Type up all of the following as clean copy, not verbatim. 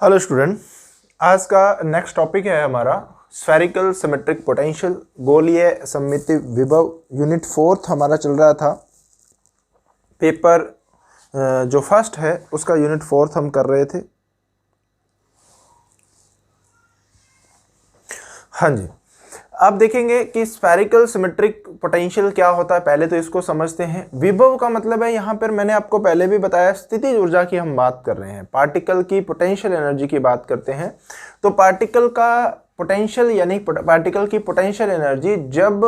Hello student, आज का next topic है हमारा स्फेरिकल सिमेट्रिक पोटेंशियल, गोलीय सममिति विभव। यूनिट 4 हमारा चल रहा था। पेपर जो फर्स्ट है उसका यूनिट 4 हम कर रहे थे। हाँ जी, आप देखेंगे कि स्फेरिकल सिमेट्रिक पोटेंशियल क्या होता है। पहले तो इसको समझते हैं। विभव का मतलब है, यहाँ पर मैंने आपको पहले भी बताया, स्थितिज ऊर्जा की हम बात कर रहे हैं, पार्टिकल की पोटेंशियल एनर्जी की बात करते हैं। तो पार्टिकल का पोटेंशियल यानी पार्टिकल की पोटेंशियल एनर्जी जब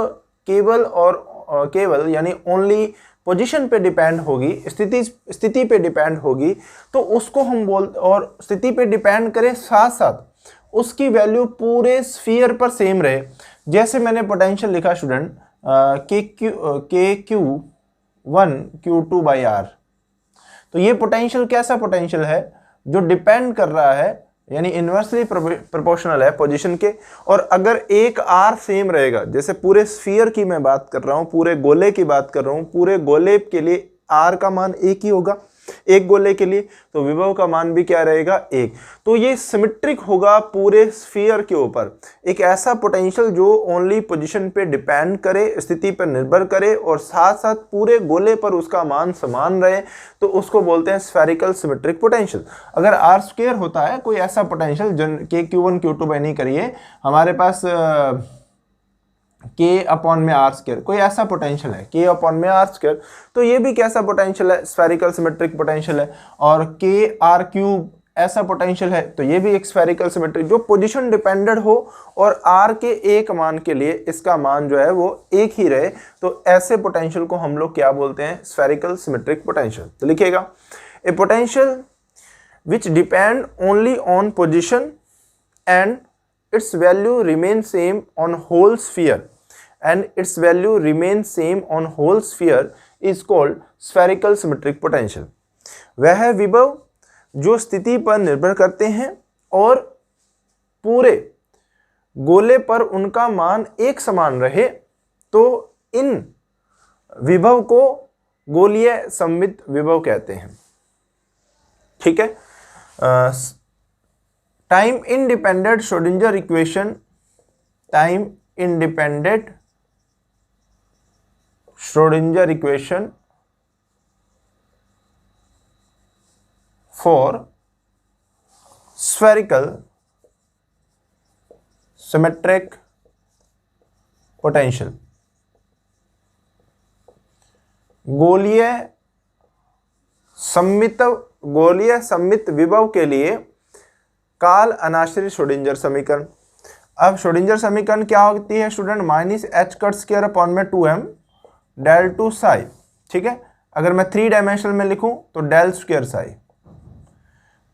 केवल यानी ओनली पोजीशन पे डिपेंड होगी, स्थिति पे डिपेंड होगी, तो उसको हम और स्थिति पे डिपेंड करें, साथ साथ उसकी वैल्यू पूरे स्फीयर पर सेम रहे। जैसे मैंने पोटेंशियल लिखा student, Q1 Q2 by are. तो ये पोटेंशियल कैसा पोटेंशियल है? जो डिपेंड कर रहा है, यानी इन्वर्सली प्रोपोर्शनल है पोजीशन के। और अगर एक आर सेम रहेगा, जैसे पूरे स्फीयर की मैं बात कर रहा हूं, पूरे गोले की बात कर रहा हूं, पूरे गोले के लिए आर का मान एक ही होगा, एक गोले के लिए, तो विभव का मान भी क्या रहेगा? एक। तो ये सिमेट्रिक होगा पूरे स्फीयर के ऊपर। एक ऐसा पोटेंशियल जो ओनली पोजीशन पे डिपेंड करे, स्थिति पर निर्भर करे, और साथ साथ पूरे गोले पर उसका मान समान रहे, तो उसको बोलते हैं स्फेरिकल सिमेट्रिक पोटेंशियल। अगर आर स्क्वायर होता है कोई ऐसा पोटेंशियल, Q1 Q2 बाई नहीं करिए, हमारे पास K अपॉन में आर स्क्वायर, कोई ऐसा पोटेंशियल है K अपॉन में आर स्क्वायर, तो ये भी कैसा पोटेंशियल है? स्फेरिकल सिमेट्रिक पोटेंशियल है। और K आर क्यूब ऐसा पोटेंशियल है, तो ये भी एक स्फेरिकल सिमेट्रिक, जो पोजीशन डिपेंडेंट हो और r के एक मान के लिए इसका मान जो है वो एक ही रहे, तो ऐसे पोटेंशियल को हम लोग क्या बोलते हैं? Spherical symmetric potential. तो लिखिएगा, a potential which depend only on position and its value remains same on whole sphere is called spherical symmetric potential। वह विभव जो स्थिति पर निर्भर करते हैं और पूरे गोले पर उनका मान एक समान रहे, तो इन विभव को गोलीय सममित विभव कहते हैं। ठीक है। Time independent Schrodinger equation for spherical symmetric potential. गोलीय सममित विभव के लिए काल अनाश्रित श्रोडिंगर समीकरण। अब श्रोडिंगर समीकरण क्या होती है student? Minus H cut square upon में 2m डेल टू साई। ठीक है। अगर मैं 3 डायमेंशनल में लिखूं तो del square psi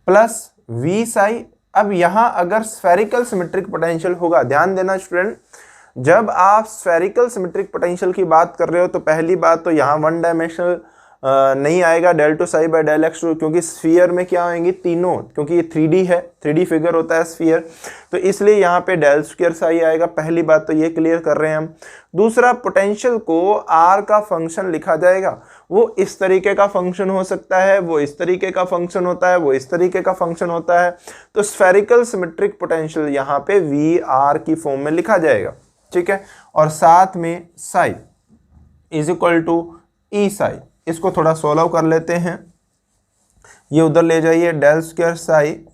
plus v psi. अब यहां अगर स्फेरिकल सिमेट्रिक पोटेंशियल होगा, ध्यान देना स्टूडेंट, जब आप स्फेरिकल सिमेट्रिक पोटेंशियल की बात कर रहे हो तो पहली बात तो यहां 1 डायमेंशनल नहीं आएगा, del two psi by del x two, क्योंकि स्फीयर में क्या आएंगी? तीनों, क्योंकि ये 3D है, 3D फिगर होता है स्फीयर, तो इसलिए यहाँ पे डेल स्क्वायर साई आएगा। पहली बात तो ये क्लियर कर रहे हैं हम। दूसरा, पोटेंशियल को r का फंक्शन लिखा जाएगा। वो इस तरीके का फंक्शन हो सकता है, वो इस तरीके का फंक्शन होता है, वो इस तरीके का फंक्शन होता है। तो स्फेरिकल सिमेट्रिक पोटेंशियल यहाँ पे VR की फॉर्म में लिखा जाएगा। ठीक है। और साथ में साई इज इक्वल टू ई साई। इसको थोड़ा सोल्व कर लेते हैं, ये उधर ले जाइए, del square psi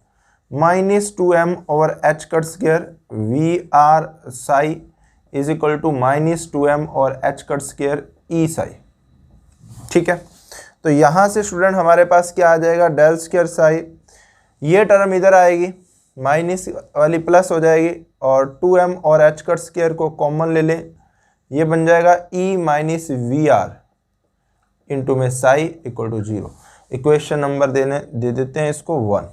minus 2m over H cut square VR psi is equal to minus 2m और h cut square e psi. ठीक है। तो यहाँ से स्टूडेंट हमारे पास क्या आ जाएगा? डेल स्क्वायर साई, ये टर्म इधर आएगी, माइनस वाली प्लस हो जाएगी, और 2m और एच कट स्क्वायर को कॉमन ले लें, ये बन जाएगा E माइनस VR इंटू में psi equal to 0। Equation number दे देते हैं इसको 1।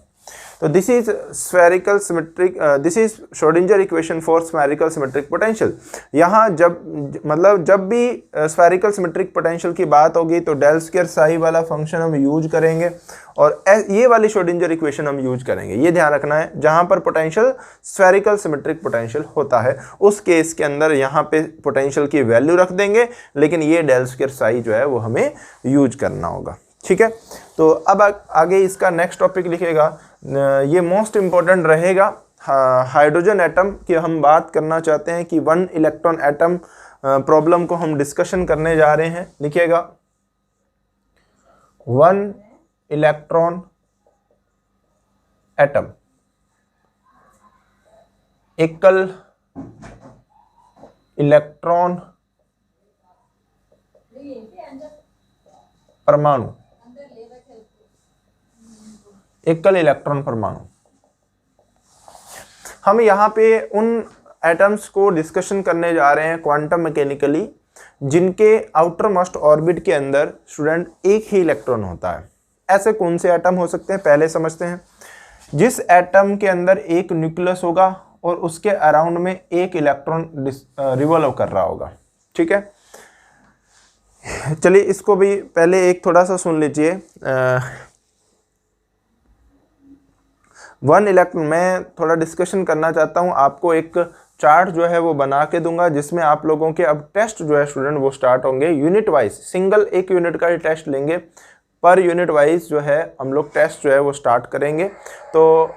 तो this is spherical symmetric, this is Schrodinger equation for spherical symmetric potential. यहाँ जब भी स्फेरिकल सिमेट्रिक पोटेंशियल की बात होगी तो डेल स्क्वायर साई वाला फंक्शन हम यूज करेंगे, और ये वाली श्रोडिंगर इक्वेशन हम यूज करेंगे। ये ध्यान रखना है, जहाँ पर पोटेंशियल स्फेरिकल सिमेट्रिक पोटेंशियल होता है उस केस के अंदर यहाँ पे पोटेंशियल की वैल्यू रख देंगे, लेकिन ये डेल स्क्वायर साई जो है वो हमें यूज करना होगा। ठीक है, तो अब आगे इसका नेक्स्ट टॉपिक लिखेगा, ये मोस्ट इम्पोर्टेंट रहेगा। हाइड्रोजन एटम की हम बात करना चाहते हैं कि 1 इलेक्ट्रॉन एटम प्रॉब्लम को हम डिस्कशन करने जा रहे हैं। लिखिएगा 1 इलेक्ट्रॉन एटम, एकल इलेक्ट्रॉन परमाणु, एकल इलेक्ट्रॉन परमाणु। हम यहाँ पे उन एटम्स को डिस्कशन करने जा रहे हैं क्वांटम मैकेनिकली जिनके आउटर मोस्ट ऑर्बिट के अंदर स्टूडेंट एक ही इलेक्ट्रॉन होता है। ऐसे कौन से एटम हो सकते हैं, पहले समझते हैं। जिस एटम के अंदर एक न्यूक्लियस होगा और उसके अराउंड में एक इलेक्ट्रॉन रिवॉल्व कर रहा होगा। ठीक है, चलिए इसको भी पहले एक थोड़ा सा सुन लीजिए। 1 इलेक्ट्रॉन, मैं थोड़ा डिस्कशन करना चाहता हूँ। आपको एक चार्ट जो है वो बना के दूंगा जिसमें आप लोगों के अब टेस्ट जो है स्टूडेंट वो स्टार्ट होंगे यूनिट वाइज। सिंगल एक यूनिट का ही टेस्ट लेंगे, पर यूनिट वाइज जो है हम लोग टेस्ट जो है वो स्टार्ट करेंगे। तो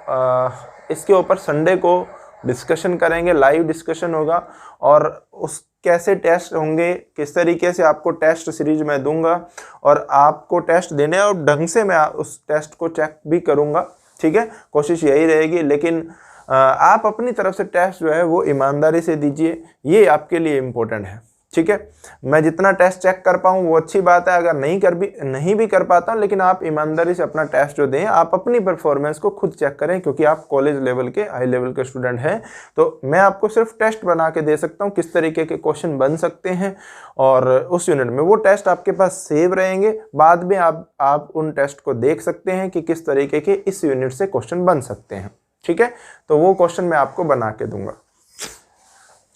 इसके ऊपर संडे को डिस्कशन करेंगे, लाइव डिस्कशन होगा और उस कैसे टेस्ट होंगे, किस तरीके से आपको टेस्ट सीरीज मैं दूंगा और आपको टेस्ट देने और ढंग से मैं उस टेस्ट को चेक भी करूंगा। ठीक है, कोशिश यही रहेगी, लेकिन आप अपनी तरफ से टेस्ट जो है वो ईमानदारी से दीजिए, ये आपके लिए इम्पोर्टेंट है। ठीक है, मैं जितना टेस्ट चेक कर पाऊँ वो अच्छी बात है, अगर नहीं भी कर पाता हूँ, लेकिन आप ईमानदारी से अपना टेस्ट जो दें, आप अपनी परफॉर्मेंस को खुद चेक करें, क्योंकि आप कॉलेज लेवल के हाई लेवल के स्टूडेंट हैं। तो मैं आपको सिर्फ टेस्ट बना के दे सकता हूँ किस तरीके के क्वेश्चन बन सकते हैं, और उस यूनिट में वो टेस्ट आपके पास सेव रहेंगे। बाद में आप उन टेस्ट को देख सकते हैं कि किस तरीके के इस यूनिट से क्वेश्चन बन सकते हैं। ठीक है, तो वो क्वेश्चन मैं आपको बना के दूंगा।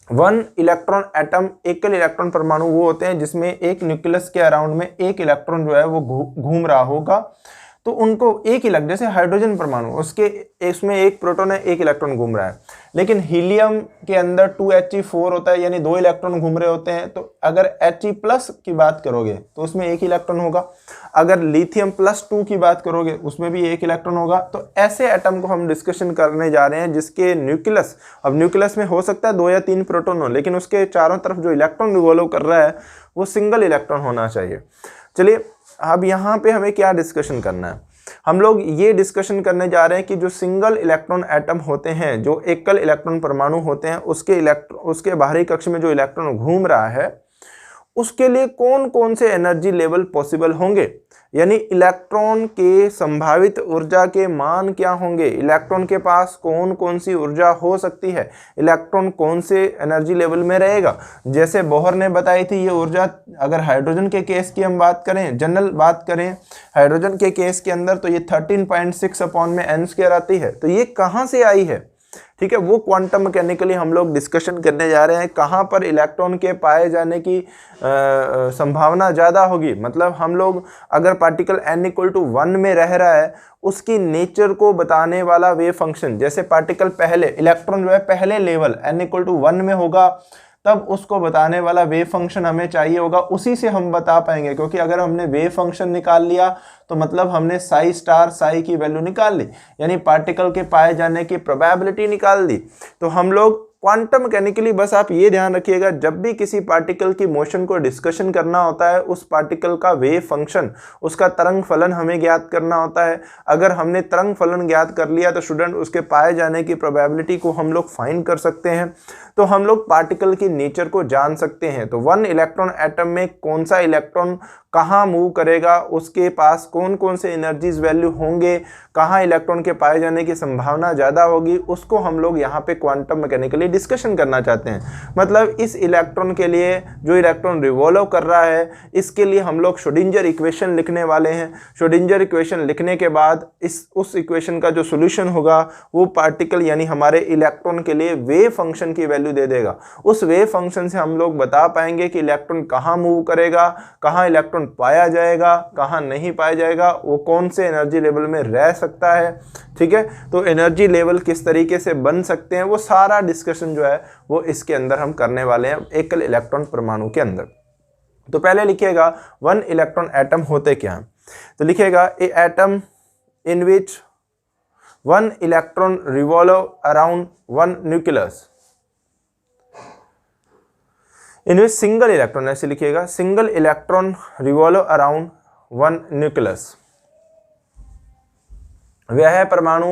1 इलेक्ट्रॉन एटम, एकल इलेक्ट्रॉन परमाणु वो होते हैं जिसमें एक न्यूक्लियस के अराउंड में एक इलेक्ट्रॉन जो है वो घूम रहा होगा। तो उनको एक ही जैसे हाइड्रोजन परमाणु, इसमें एक प्रोटॉन है, एक इलेक्ट्रॉन घूम रहा है। लेकिन हीलियम के अंदर 2He4 होता है, यानी 2 इलेक्ट्रॉन घूम रहे होते हैं। तो अगर He+ की बात करोगे तो उसमें एक इलेक्ट्रॉन होगा। अगर लिथियम +2 की बात करोगे उसमें भी एक इलेक्ट्रॉन होगा। तो ऐसे एटम को हम डिस्कशन करने जा रहे हैं जिसके न्यूक्लियस, अब न्यूक्लियस में हो सकता है 2 या 3 प्रोटॉन हो, लेकिन उसके चारों तरफ जो इलेक्ट्रॉन रिवॉल्व कर रहा है वो सिंगल इलेक्ट्रॉन होना चाहिए। चलिए, अब यहाँ पे हमें क्या डिस्कशन करना है, हम लोग ये डिस्कशन करने जा रहे हैं कि जो सिंगल इलेक्ट्रॉन एटम होते हैं, जो एकल इलेक्ट्रॉन परमाणु होते हैं, उसके बाहरी कक्ष में जो इलेक्ट्रॉन घूम रहा है उसके लिए कौन कौन से एनर्जी लेवल पॉसिबल होंगे, यानी इलेक्ट्रॉन के संभावित ऊर्जा के मान क्या होंगे, इलेक्ट्रॉन के पास कौन कौन सी ऊर्जा हो सकती है, इलेक्ट्रॉन कौन से एनर्जी लेवल में रहेगा। जैसे बोहर ने बताई थी ये ऊर्जा, अगर हाइड्रोजन के केस की हम बात करें, जनरल बात करें हाइड्रोजन के केस के अंदर, तो ये 13.6/n² आती है। तो ये कहाँ से आई है, ठीक है, वो क्वांटम मैकेनिकली हम लोग डिस्कशन करने जा रहे हैं। कहाँ पर इलेक्ट्रॉन के पाए जाने की संभावना ज़्यादा होगी, मतलब हम लोग अगर पार्टिकल n=1 में रह रहा है उसकी नेचर को बताने वाला वेव फंक्शन, जैसे पार्टिकल पहले, इलेक्ट्रॉन जो है पहले लेवल n=1 में होगा, तब उसको बताने वाला वेव फंक्शन हमें चाहिए होगा, उसी से हम बता पाएंगे। क्योंकि अगर हमने वेव फंक्शन निकाल लिया तो मतलब हमने साई की वैल्यू निकाल ली, यानी पार्टिकल के पाए जाने की प्रोबेबिलिटी निकाल दी। तो हम लोग क्वांटम मैकेनिकली, बस आप ये ध्यान रखिएगा, जब भी किसी पार्टिकल की मोशन को डिस्कशन करना होता है, उस पार्टिकल का वेव फंक्शन, उसका तरंग फलन हमें ज्ञात करना होता है। अगर हमने तरंग फलन ज्ञात कर लिया तो स्टूडेंट उसके पाए जाने की प्रोबेबिलिटी को हम लोग फाइंड कर सकते हैं। तो हम लोग पार्टिकल की नेचर को जान सकते हैं। तो 1 इलेक्ट्रॉन एटम में कौन सा इलेक्ट्रॉन कहाँ मूव करेगा, उसके पास कौन कौन से एनर्जीज वैल्यू होंगे, कहाँ इलेक्ट्रॉन के पाए जाने की संभावना ज़्यादा होगी, उसको हम लोग यहाँ पे क्वांटम मैकेनिकली डिस्कशन करना चाहते हैं। मतलब इस इलेक्ट्रॉन के लिए, जो इलेक्ट्रॉन रिवॉल्व कर रहा है, इसके लिए हम लोग श्रोडिंगर इक्वेशन लिखने वाले हैं। श्रोडिंगर इक्वेशन लिखने के बाद उस इक्वेशन का जो सोल्यूशन होगा वो पार्टिकल यानी हमारे इलेक्ट्रॉन के लिए वेव फंक्शन की वैल्यू दे देगा। उस वेव फंक्शन से हम लोग बता पाएंगे कि इलेक्ट्रॉन कहाँ मूव करेगा, कहाँ इलेक्ट्रॉन पाया जाएगा, कहाँ नहीं पाया जाएगा, वो कौन से एनर्जी लेवल में रह सकता है। ठीक है, तो एनर्जी लेवल किस तरीके से बन सकते हैं, वो सारा डिस्कशन जो है वो इसके अंदर हम करने वाले हैं, एकल इलेक्ट्रॉन परमाणु के अंदर। तो पहले लिखिएगा 1 इलेक्ट्रॉन एटम होते क्या हैं। तो लिखेगा a atom in which 1 electron revolve around 1 nucleus, in which single electron, ऐसे लिखिएगा single electron revolve around 1 nucleus. वह है परमाणु,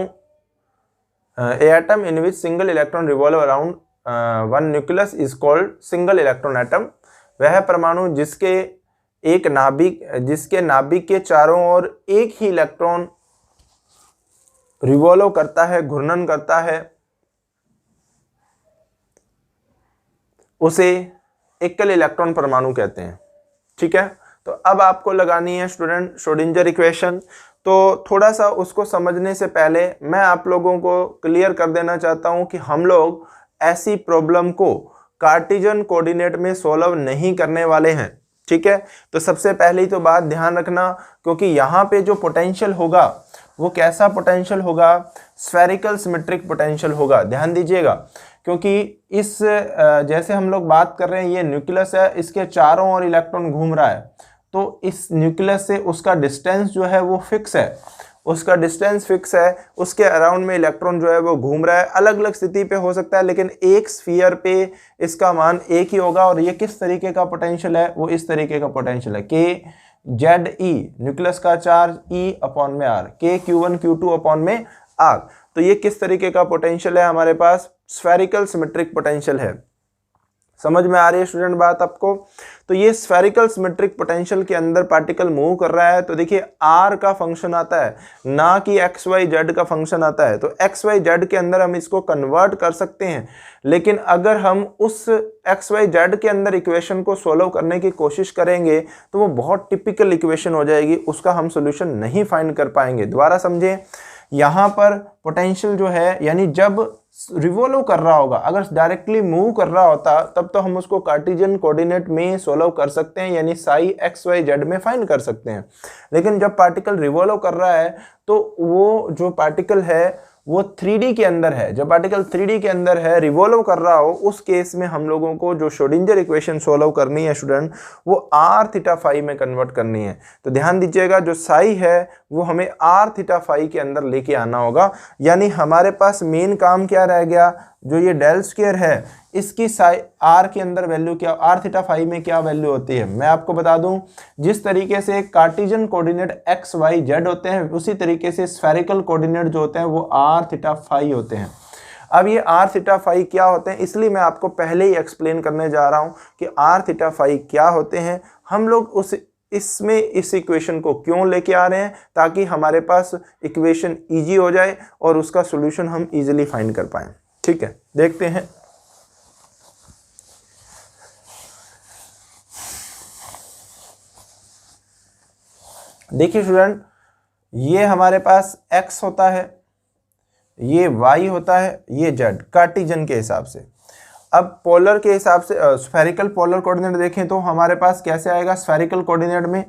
a atom in which single electron revolve around 1 nucleus is called single electron atom. वह है परमाणु जिसके नाभिक के चारों ओर एक ही इलेक्ट्रॉन रिवॉल्व करता है, घूर्णन करता है, उसे एकल इलेक्ट्रॉन परमाणु कहते हैं। ठीक है, तो अब आपको लगानी है स्टूडेंट श्रोडिंगर इक्वेशन। तो थोड़ा सा उसको समझने से पहले मैं आप लोगों को क्लियर कर देना चाहता हूं कि हम लोग ऐसी प्रॉब्लम को कार्टेशियन कोऑर्डिनेट में सॉल्व नहीं करने वाले हैं। ठीक है, तो सबसे पहली तो बात ध्यान रखना, क्योंकि यहाँ पे जो पोटेंशियल होगा वो कैसा पोटेंशियल होगा, स्फेरिकल सिमेट्रिक पोटेंशियल होगा। ध्यान दीजिएगा, क्योंकि इस जैसे हम लोग बात कर रहे हैं, ये न्यूक्लियस है, इसके चारों ओर इलेक्ट्रॉन घूम रहा है, तो इस न्यूक्लियस से उसका डिस्टेंस जो है वो फिक्स है, उसका डिस्टेंस फिक्स है, उसके अराउंड में इलेक्ट्रॉन जो है वो घूम रहा है। अलग अलग स्थिति पे हो सकता है, लेकिन एक स्फीयर पे इसका मान एक ही होगा। और ये किस तरीके का पोटेंशियल है, वो इस तरीके का पोटेंशियल है, के जेड ई, न्यूक्लियस का चार्ज ई अपॉन में आर, के Q1 Q2 अपॉन में आर। तो ये किस तरीके का पोटेंशियल है हमारे पास, स्फेरिकल सिमेट्रिक पोटेंशियल है। समझ में आ रही है स्टूडेंट बात आपको। तो ये स्फेरिकल सिमेट्रिक पोटेंशियल के अंदर पार्टिकल मूव कर रहा है, तो देखिए आर का फंक्शन आता है, ना कि एक्स वाई जेड का फंक्शन आता है। तो एक्स वाई जेड के अंदर हम इसको कन्वर्ट कर सकते हैं, लेकिन अगर हम उस एक्स वाई जेड के अंदर इक्वेशन को सोल्व करने की कोशिश करेंगे तो वो बहुत टिपिकल इक्वेशन हो जाएगी, उसका हम सोल्यूशन नहीं फाइंड कर पाएंगे। दोबारा समझें, यहाँ पर पोटेंशियल जो है, यानी जब रिवॉल्व कर रहा होगा, अगर डायरेक्टली मूव कर रहा होता तब तो हम उसको कार्टेशियन कोऑर्डिनेट में सोल्व कर सकते हैं, यानी साई एक्स वाई जेड में फाइंड कर सकते हैं। लेकिन जब पार्टिकल रिवॉल्व कर रहा है तो वो जो पार्टिकल है वो 3D के अंदर है। जब पार्टिकल 3D के अंदर है, रिवॉल्व कर रहा हो, उस केस में हम लोगों को जो श्रोडिंगर इक्वेशन सोल्व करनी है स्टूडेंट, वो r थीटा फाई में कन्वर्ट करनी है। तो ध्यान दीजिएगा, जो साई है वो हमें r थीटा फाई के अंदर लेके आना होगा। यानी हमारे पास मेन काम क्या रह गया, जो ये डेल स्क्वायर है, इसकी साई r के अंदर वैल्यू क्या, r थीटा फाई में क्या वैल्यू होती है। मैं आपको बता दूं, जिस तरीके से Cartesian coordinate x y z होते हैं, उसी तरीके से स्फेरिकल कोऑर्डिनेट जो होते हैं वो r थीटा फाई होते हैं। अब ये r थीटा फाई क्या होते हैं, इसलिए मैं आपको पहले ही एक्सप्लेन करने जा रहा हूं कि r थीटा फाई क्या होते हैं। हम लोग इस इक्वेशन को क्यों लेके आ रहे हैं, ताकि हमारे पास इक्वेशन ईजी हो जाए और उसका सोल्यूशन हम इजीली फाइंड कर पाएं। ठीक है, देखते हैं। देखिए स्टूडेंट, ये हमारे पास x होता है, ये y होता है, ये z कार्टेशियन के हिसाब से। अब पोलर के हिसाब से स्फेरिकल पोलर कोऑर्डिनेट देखें तो हमारे पास कैसे आएगा स्फेरिकल कोऑर्डिनेट में।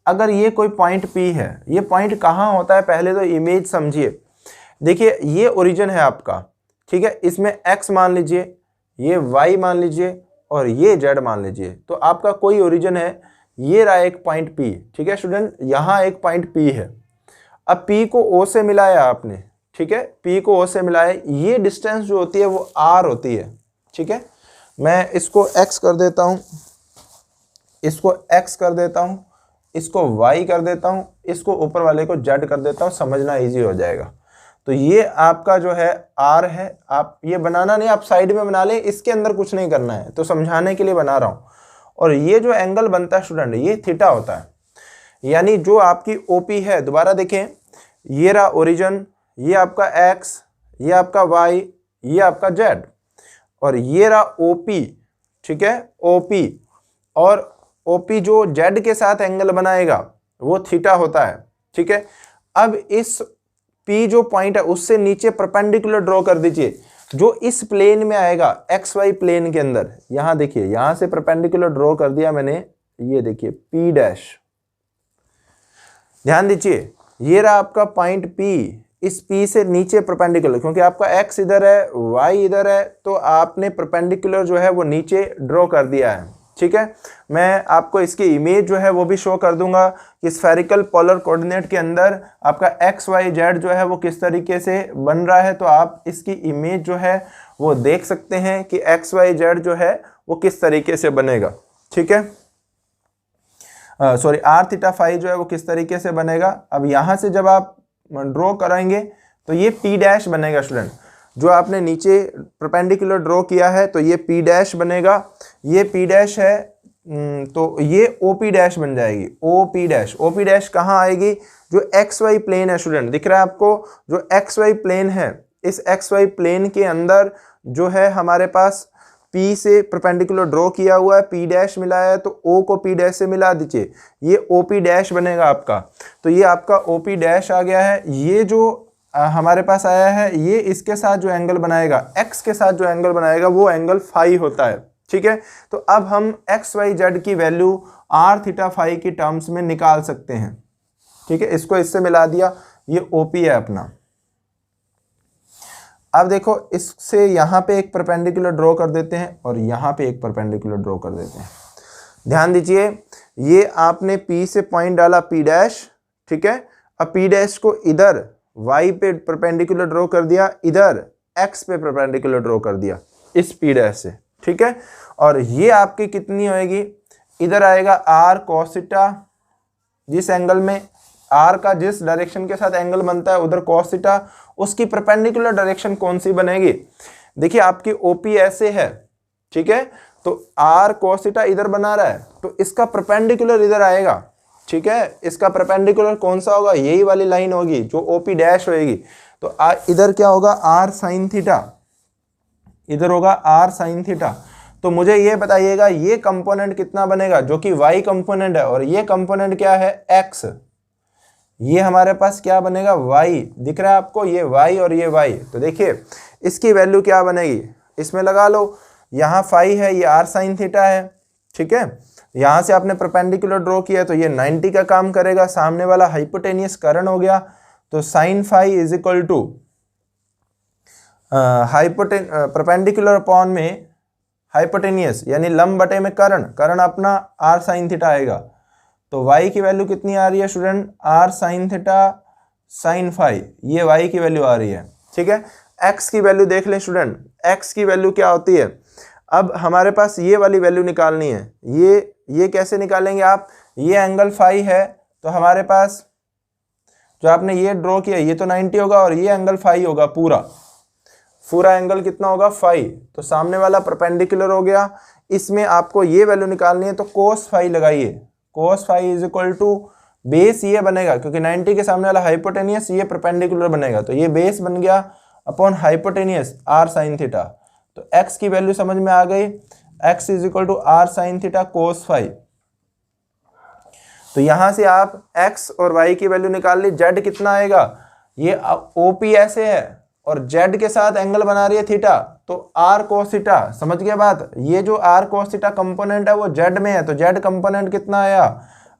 अगर ये कोई पॉइंट P है, ये पॉइंट कहाँ होता है, पहले तो इमेज समझिए। देखिए ये ओरिजिन है आपका, ठीक है, इसमें x मान लीजिए, ये y मान लीजिए और ये z मान लीजिए। तो आपका कोई ओरिजिन है, ये रहा एक पॉइंट P। ठीक है स्टूडेंट, यहाँ एक पॉइंट P है। अब P को O से मिलाया आपने, ठीक है, P को O से मिलाया, ये डिस्टेंस जो होती है वो R होती है। ठीक है, मैं इसको x कर देता हूँ, इसको x कर देता हूँ, इसको y कर देता हूँ, इसको ऊपर वाले को z कर देता हूँ, समझना इजी हो जाएगा। तो ये आपका जो है R है, आप ये बनाना नहीं, आप साइड में बना लें, इसके अंदर कुछ नहीं करना है, तो समझाने के लिए बना रहा हूँ। और ये जो एंगल बनता है स्टूडेंट, ये थीटा होता है, यानी जो आपकी OP है। दोबारा देखें, ये रहा ओरिजिन, ये आपका x, ये आपका y, ये आपका z, और ये रहा OP। ठीक है, OP, और OP जो z के साथ एंगल बनाएगा वो थीटा होता है। ठीक है, अब इस P जो पॉइंट है उससे नीचे परपेंडिकुलर ड्रॉ कर दीजिए, जो इस प्लेन में आएगा, XY प्लेन के अंदर। यहां देखिए, यहां से परपेंडिकुलर ड्रॉ कर दिया मैंने, ये देखिए P डैश। ध्यान दीजिए, ये रहा आपका पॉइंट P, इस P से नीचे परपेंडिकुलर, क्योंकि आपका x इधर है, y इधर है, तो आपने परपेंडिकुलर जो है वो नीचे ड्रॉ कर दिया है। ठीक है। मैं आपको इसकी इमेज जो है वो भी शो कर दूंगा कि स्फेरिकल पोलर कोऑर्डिनेट के अंदर आपका एक्स वाई जेड जो है वो किस तरीके से बन रहा है। तो आप इसकी इमेज जो है वो देख सकते हैं कि एक्स वाई जेड जो है वो किस तरीके से बनेगा, ठीक है। सॉरी, आर थीटा फाई जो है वो किस तरीके से बनेगा। अब यहाँ से जब आप ड्रॉ कराएंगे तो ये पी डैश बनेगा स्टूडेंट। जो आपने नीचे परपेंडिकुलर ड्रॉ किया है तो ये पी डैश बनेगा, ये पी डैश है, तो ये ओ पी डैश बन जाएगी, o p dash. O p dash कहाँ आएगी? जो एक्स वाई प्लेन है स्टूडेंट, दिख रहा है आपको, जो एक्स वाई प्लेन है, इस एक्स वाई प्लेन के अंदर जो है हमारे पास P से परपेंडिकुलर ड्रॉ किया हुआ है, P डैश मिला है, तो O को P डैश से मिला दीजिए, ये OP डैश बनेगा आपका। तो ये आपका OP डैश आ गया है। ये जो हमारे पास आया है, ये इसके साथ जो एंगल बनाएगा, X के साथ जो एंगल बनाएगा वो एंगल फाई होता है, ठीक है। तो अब हम एक्स वाई जेड की वैल्यू आर थीटा फाई की टर्म्स में निकाल सकते हैं, ठीक है। इसको इससे मिला दिया, ये OP है अपना। अब देखो, इससे यहाँ पे एक परपेंडिकुलर ड्रॉ कर देते हैं और यहाँ पे एक परपेंडिकुलर ड्रॉ कर देते हैं। ध्यान दीजिए, ये आपने P से पॉइंट डाला P डैश, ठीक है। अब P डैश को इधर Y पे परपेंडिकुलर ड्रॉ कर दिया, इधर X पे परपेंडिकुलर ड्रॉ कर दिया इस P डैश से, ठीक है। और ये आपकी कितनी होएगी? इधर आएगा R cos थीटा, जिस एंगल में R का जिस डायरेक्शन के साथ एंगल बनता है उधर cos थीटा, उसकी परपेंडिकुलर डायरेक्शन कौन सी बनेगी? देखिए आपकी OP ऐसे है, ठीक है, तो R cos थीटा इधर बना रहा है, तो इसका परपेंडिकुलर इधर आएगा, ठीक है। इसका परपेंडिकुलर कौन सा होगा? यही वाली लाइन होगी जो OP डैश होएगी। तो इधर क्या होगा? R sin थीटा, इधर होगा R sin थीटा। तो मुझे ये बताइएगा ये कंपोनेंट कितना बनेगा, जो कि Y कंपोनेंट है, और ये कंपोनेंट क्या है? X। ये हमारे पास क्या बनेगा? Y। दिख रहा है आपको, ये Y और ये Y। तो देखिए इसकी वैल्यू क्या बनेगी, इसमें लगा लो। यहाँ फाई है, ये R sin थीटा है, ठीक है। यहाँ से आपने परपेंडिकुलर ड्रॉ किया तो ये 90 का काम करेगा, सामने वाला हाइपोटेनियस कर्ण हो गया। तो sine phi is equal to perpendicular upon में हाइपोटेनियस, यानी लंब बटे में कर्ण, कर्ण अपना R sin थीटा आएगा। तो y की वैल्यू कितनी आ रही है student? R sin theta sine phi, ये y की वैल्यू आ रही है, ठीक है। x की वैल्यू देख लें स्टूडेंट, x की वैल्यू क्या होती है? अब हमारे पास ये वाली वैल्यू निकालनी है। ये कैसे निकालेंगे आप? ये एंगल फाई है, तो हमारे पास जो आपने ये ड्रॉ किया ये तो 90 होगा, और ये एंगल फाई होगा, पूरा एंगल कितना होगा? फाई। तो सामने वाला परपेंडिकुलर हो गया, इसमें आपको ये वैल्यू निकालनी है, तो कोस फाई लगाइए। Cos phi is equal to base ये बनेगा, क्योंकि 90 के सामने वाला हाइपोटेनियस, ये परपेंडिकुलर बनेगा, तो ये बेस बन गया upon hypotenuse R sin theta. तो x की वैल्यू समझ में आ गई, x is equal to R sin theta cos phi. तो यहां से आप x और y की वैल्यू निकाल ली। z कितना आएगा? ये OP ऐसे है और z के साथ एंगल बना रही है थीटा, तो R cos थीटा। समझ गए बात? ये जो R cos थीटा कंपोनेंट है वो z में है, तो z कंपोनेंट कितना आया?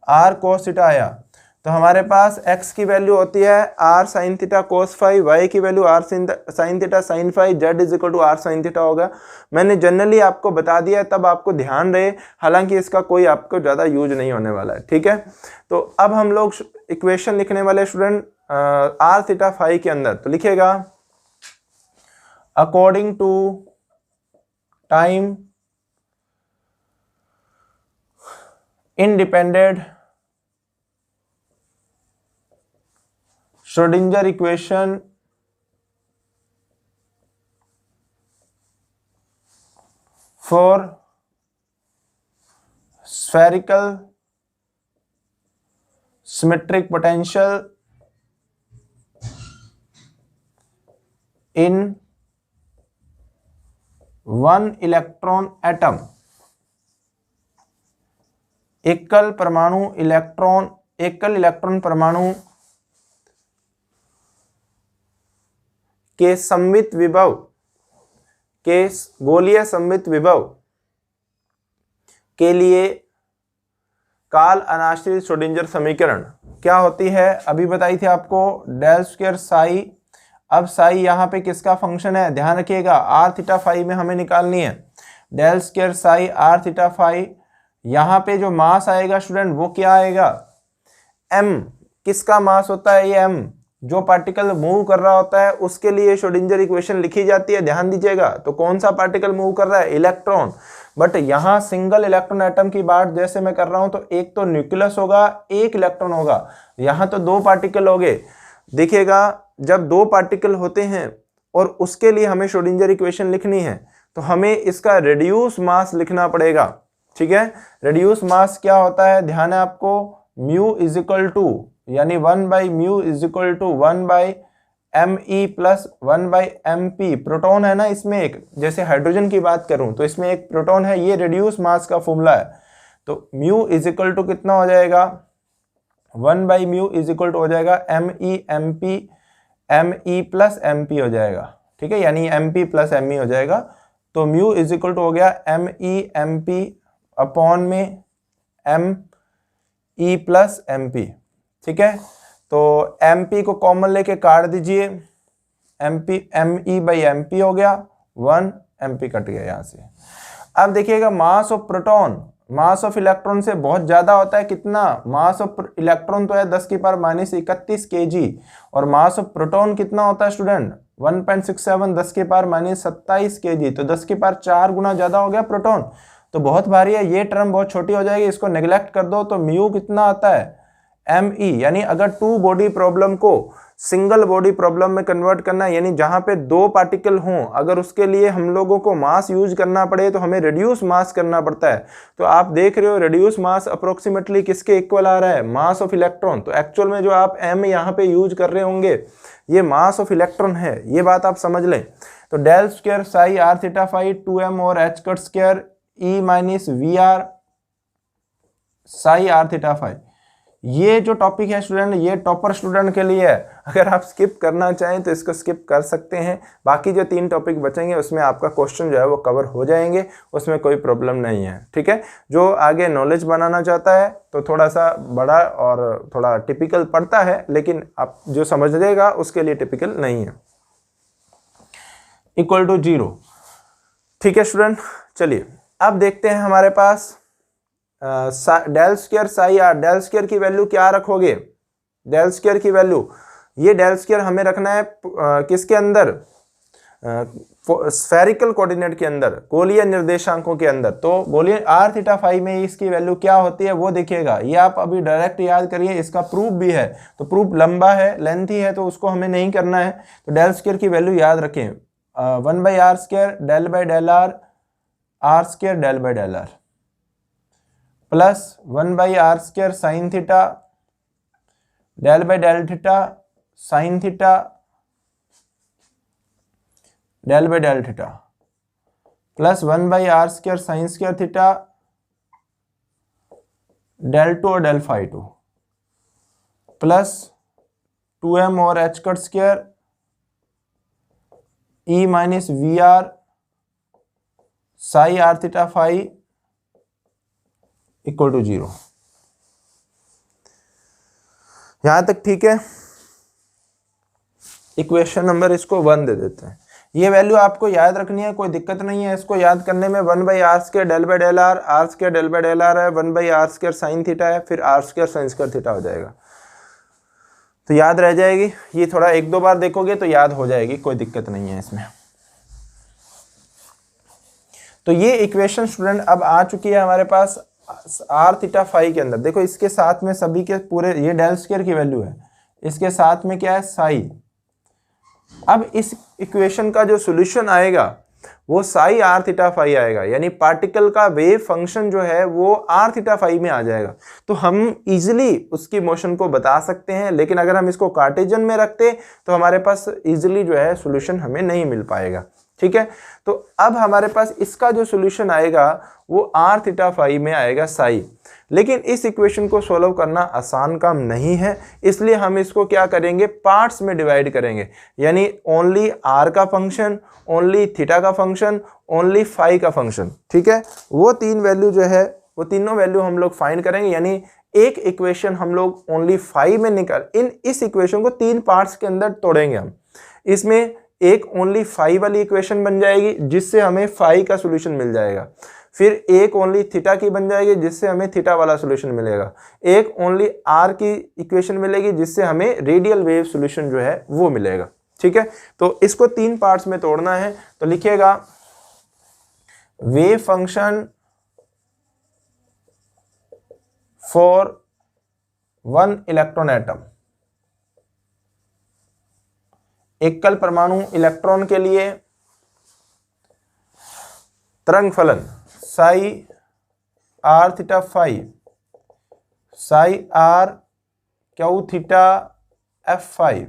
R cos थीटा आया। तो हमारे पास x की वैल्यू होती है R sin theta cos phi, y की value R sin theta sin phi, z is equal to R sin theta होगा। मैंने जनरली आपको बता दिया है, तब आपको ध्यान रहे, हालांकि इसका कोई आपको ज़्यादा यूज नहीं होने वाला है, ठीक है। तो अब हम लोग इक्वेशन लिखने वाले स्टूडेंट R थीटा फाई के अंदर, तो लिखेगा according to time independent Schrödinger equation for spherical symmetric potential in one electron atom। एकल इलेक्ट्रॉन परमाणु के सममित विभव के गोलीय सममित विभव के लिए काल अनाश्रित श्रोडिंगर समीकरण क्या होती है? अभी बताई थी आपको, डेल स्क्वायर साई। अब साई यहाँ पे किसका फंक्शन है? ध्यान रखिएगा, आर थीटा फाई में हमें निकालनी है। Del square psi R theta phi यहाँ पे जो मास आएगा स्टूडेंट वो क्या आएगा, m। किसका मास होता है ये m, जो पार्टिकल मूव कर रहा होता है उसके लिए श्रोडिंगर इक्वेशन लिखी जाती है, ध्यान दीजिएगा। तो कौन सा पार्टिकल मूव कर रहा है, इलेक्ट्रॉन। बट यहाँ सिंगल इलेक्ट्रॉन एटम की बात जैसे मैं कर रहा हूं तो एक तो न्यूक्लियस होगा, एक इलेक्ट्रॉन होगा, यहाँ तो दो पार्टिकल हो गए। देखिएगा जब दो पार्टिकल होते हैं और उसके लिए हमें श्रोडिंगर इक्वेशन लिखनी है तो हमें इसका रिड्यूस मास लिखना पड़ेगा, ठीक है। रिड्यूस मास क्या होता है, ध्यान है आपको, म्यू इज इक्वल टू, यानी 1/μ is equal to 1/me plus 1/mp। Proton है ना इसमें एक, जैसे हाइड्रोजन की बात करूं तो इसमें एक प्रोटॉन है, ये रिड्यूस मास का फॉर्मूला है। तो म्यू इज इक्वल टू कितना हो जाएगा, 1/μ इज इक्वल टू हो जाएगा me प्लस mp हो जाएगा, ठीक है, यानी mp प्लस me हो जाएगा। तो म्यू इज इक्वल टू हो गया me अपॉन में me प्लस mp, ठीक है। तो mp को कॉमन लेके काट दीजिए, me/mp हो गया, 1 mp कट गया यहाँ से। अब देखिएगा mass of proton mass of electron से बहुत ज्यादा होता है, कितना, मास ऑफ इलेक्ट्रॉन तो है 10⁻31 kg, और मास ऑफ प्रोटॉन कितना होता है स्टूडेंट, 1.67 10⁻27 kg, तो 10⁴ गुना ज्यादा हो गया प्रोटॉन, तो बहुत भारी है। ये टर्म बहुत छोटी हो जाएगी, इसको नेग्लेक्ट कर दो तो म्यू कितना आता है, me। यानी अगर टू बॉडी प्रॉब्लम को सिंगल बॉडी प्रॉब्लम में कन्वर्ट करना है, यानी जहां पे दो पार्टिकल हों, अगर उसके लिए हम लोगों को मास यूज करना पड़े तो हमें रिड्यूस मास करना पड़ता है। तो आप देख रहे हो रिड्यूस मास अप्रोक्सीमेटली किसके इक्वल आ रहा है, मास ऑफ इलेक्ट्रॉन। तो एक्चुअल में जो आप m यहाँ पे यूज कर रहे होंगे ये मास ऑफ इलेक्ट्रॉन है, ये बात आप समझ लें। तो del square psi r theta phi 2m और h cut square e minus V R psi r theta phi. ये जो टॉपिक है स्टूडेंट ये टॉपर स्टूडेंट के लिए है, अगर आप स्किप करना चाहें तो इसको स्किप कर सकते हैं। बाकी जो 3 टॉपिक बचेंगे उसमें आपका क्वेश्चन जो है वो कवर हो जाएंगे, उसमें कोई प्रॉब्लम नहीं है, ठीक है। जो आगे नॉलेज बनाना चाहता है तो थोड़ा सा बड़ा और थोड़ा टिपिकल पड़ता है, लेकिन आप जो समझ लेगा उसके लिए टिपिकल नहीं है। इक्वल टू 0, ठीक है स्टूडेंट। चलिए अब देखते हैं हमारे पास del square psi r, del square की वैल्यू क्या रखोगे, डेल स्क्वायर की वैल्यू, ये डेल स्क्वायर हमें रखना है किसके अंदर, स्फेरिकल कोऑर्डिनेट के अंदर, गोलीय निर्देशांकों के अंदर। तो गोलीय r थीटा फाई में इसकी वैल्यू क्या होती है वो देखिएगा, ये आप अभी डायरेक्ट याद करिए, इसका प्रूफ भी है, तो प्रूफ लंबा है, लेंथी है, तो उसको हमें नहीं करना है। तो डेल स्क्वायर की वैल्यू याद रखें, 1/r² del by del r² del by del r plus 1/r² sine theta del by del theta sine theta del by del theta plus 1/r² sine square theta del 2 और del phi 2 plus 2m और h cut square e minus V R psi r theta phi equal to 0। यहां तक ठीक है। Equation number इसको 1 दे देते हैं। ये वैल्यू आपको याद रखनी है, कोई दिक्कत नहीं है इसको याद करने में। 1/r² del by del r² del by del r है, 1/r² साइन थीटा है, फिर r² साइन स्क्वायर थीटा हो जाएगा, तो याद रह जाएगी। ये थोड़ा 1-2 बार देखोगे तो याद हो जाएगी, कोई दिक्कत नहीं है इसमें। तो ये इक्वेशन स्टूडेंट अब आ चुकी है हमारे पास r थीटा फाई के अंदर। देखो इसके साथ में सभी के पूरे, ये डेल स्क्वायर की वैल्यू है, इसके साथ में क्या है साई। अब इस इक्वेशन का जो सॉल्यूशन आएगा वो साई r थीटा फाई आएगा, यानी पार्टिकल का वेव फंक्शन जो है वो r थीटा फाई में आ जाएगा। तो हम इजीली उसकी मोशन को बता सकते हैं, लेकिन अगर हम इसको कार्टेशियन में रखते तो हमारे पास इजीली जो है सॉल्यूशन हमें नहीं मिल पाएगा, ठीक है। तो अब हमारे पास इसका जो सॉल्यूशन आएगा वो r थीटा फाई में आएगा साई। लेकिन इस इक्वेशन को सॉल्व करना आसान काम नहीं है, इसलिए हम इसको क्या करेंगे, पार्ट्स में डिवाइड करेंगे, यानी ओनली r का फंक्शन, ओनली थीटा का फंक्शन, ओनली फाई का फंक्शन, ठीक है। वो 3 वैल्यू जो है वो तीनों वैल्यू हम लोग फाइंड करेंगे, यानी एक इक्वेशन हम लोग ओनली फाई में इस इक्वेशन को 3 पार्ट्स के अंदर तोड़ेंगे हम। इसमें एक ओनली फाई वाली इक्वेशन बन जाएगी जिससे हमें फाई का सॉल्यूशन मिल जाएगा। फिर एक ओनली थीटा की बन जाएगी जिससे हमें थीटा वाला सॉल्यूशन मिलेगा, एक ओनली आर की इक्वेशन मिलेगी जिससे हमें रेडियल वेव सॉल्यूशन जो है वो मिलेगा। ठीक है, तो इसको 3 पार्ट्स में तोड़ना है, तो लिखिएगा wave function for 1 electron atom, एकल परमाणु इलेक्ट्रॉन के लिए तरंग फलन psi R theta phi, psi R Q theta F phi,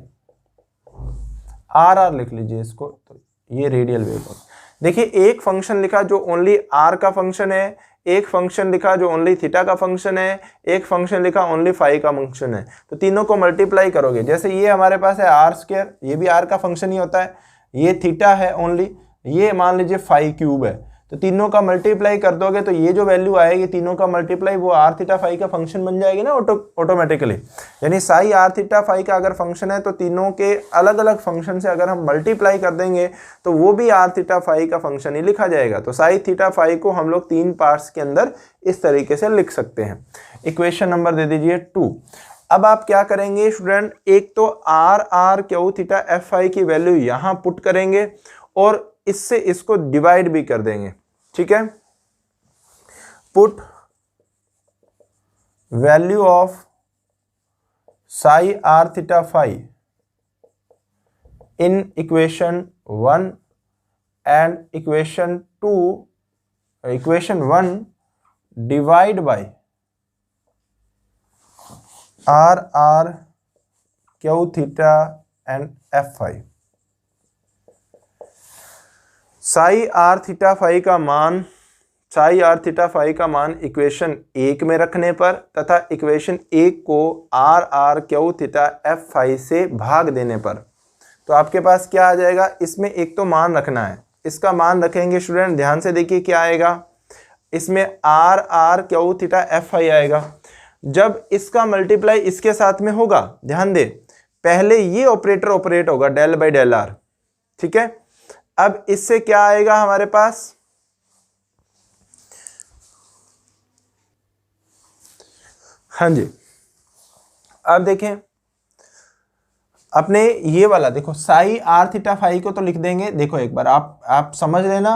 R R लिख लीजिए इसको, तो ये रेडियल वेव। देखिए एक फंक्शन लिखा जो ओनली आर का फंक्शन है, एक फंक्शन लिखा जो ओनली थीटा का फंक्शन है, एक फंक्शन लिखा ओनली फाई का फंक्शन है, तो तीनों को मल्टीप्लाई करोगे, जैसे ये हमारे पास है आर स्क्वायर, ये भी आर का फंक्शन ही होता है, ये थीटा है ओनली, ये मान लीजिए फाई क्यूब है, तो तीनों का मल्टीप्लाई कर दोगे तो ये जो वैल्यू आएगी तीनों का मल्टीप्लाई वो आर थीटा फाई का फंक्शन बन जाएगी ना ऑटोमेटिकली। यानी साई आर थीटा फाई का अगर फंक्शन है तो तीनों के अलग अलग फंक्शन से अगर हम मल्टीप्लाई कर देंगे तो वो भी आर थीटा फाई का फंक्शन ही लिखा जाएगा। तो साई थीटा फाई को हम लोग 3 पार्ट्स के अंदर इस तरीके से लिख सकते हैं। इक्वेशन नंबर दे दीजिए 2। अब आप क्या करेंगे स्टूडेंट, एक तो R R Q theta F phi की वैल्यू यहां पुट करेंगे और इससे इसको डिवाइड भी कर देंगे। ठीक है, put value of psi R theta phi in equation 1 and equation 2, equation 1 divide by R R Q theta and F phi. Psi R theta phi का मान, साई आर थीटा फाई का मान इक्वेशन 1 में रखने पर तथा इक्वेशन 1 को R R Q theta F phi से भाग देने पर तो आपके पास क्या आ जाएगा, इसमें एक तो मान रखना है, इसका मान रखेंगे स्टूडेंट, ध्यान से देखिए क्या आएगा, इसमें R R Q theta F phi आएगा। जब इसका मल्टीप्लाई इसके साथ में होगा, ध्यान दे, पहले ये ऑपरेटर ऑपरेट होगा डेल बाई डेल आर। ठीक है, अब इससे क्या आएगा हमारे पास, हाँ जी, अब देखें अपने ये वाला, देखो साई आर थीटा फाई को तो लिख देंगे, देखो एक बार आप समझ लेना,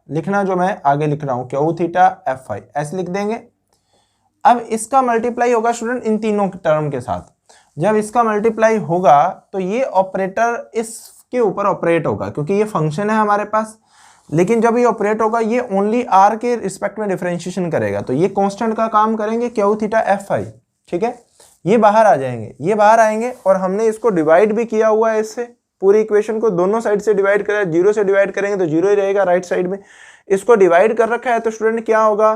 लिखना जो मैं आगे लिख रहा हूं क्यू थीटा एफ फाई ऐसे लिख देंगे। अब इसका मल्टीप्लाई होगा स्टूडेंट इन तीनों टर्म के साथ, जब इसका मल्टीप्लाई होगा तो ये ऑपरेटर इसके ऊपर ऑपरेट होगा क्योंकि ये फंक्शन है हमारे पास, लेकिन जब ये ऑपरेट होगा ये ओनली आर के रिस्पेक्ट में डिफरेंशिएशन करेगा, तो ये कांस्टेंट का काम करेंगे क्यू थीटा एफ फाई। ठीक है, ये बाहर आ जाएंगे, ये बाहर आएंगे और हमने इसको डिवाइड भी किया हुआ है, इससे पूरी इक्वेशन को दोनों साइड से डिवाइड करें, 0 से डिवाइड करेंगे तो 0 ही रहेगा राइट साइड में, इसको डिवाइड कर रखा है तो स्टूडेंट क्या होगा,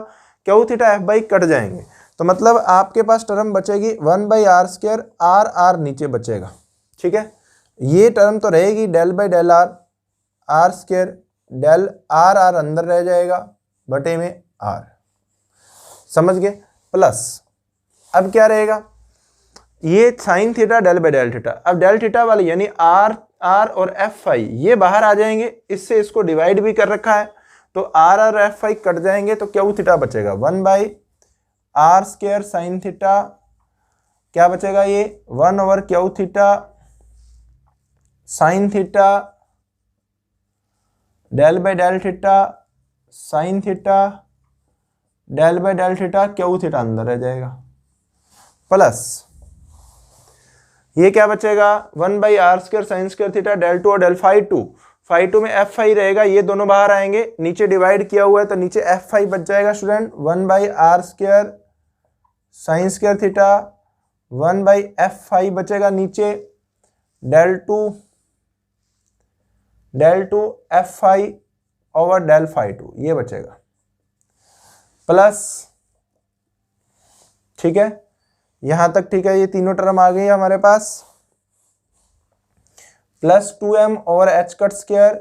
Q theta F by cut जाएंगे, तो मतलब आपके पास टर्म बचेगी 1 by R square, R R नीचे बचेगा। ठीक है, ये टर्म तो रहेगी del by del R square, del R R अंदर रह जाएगा बटे में आर, समझ गए, प्लस अब क्या रहेगा, ये sine theta del by del theta, अब डेल थीटा वाले यानी आर आर और एफ फाई ये बाहर आ जाएंगे, इससे इसको डिवाइड भी कर रखा है तो आर और एफ फाई कट जाएंगे तो क्यू थीटा बचेगा 1 by R square sine theta, क्या बचेगा ये 1 over Q theta sine theta del by del theta sine theta del by del theta, Q theta अंदर रह जाएगा, प्लस ये क्या बचेगा 1 by R square sine square theta del 2 और डेल फाई 2, फाई 2 में एफ फाई रहेगा, ये दोनों बाहर आएंगे, नीचे डिवाइड किया हुआ है तो नीचे एफ फाई बच जाएगा student, 1 by R square sine square theta 1 by F phi बचेगा नीचे, del 2 F phi over del phi 2 ये बचेगा, प्लस, ठीक है यहां तक ठीक है, ये तीनों टर्म आ गई हमारे पास, plus 2m over H cut square,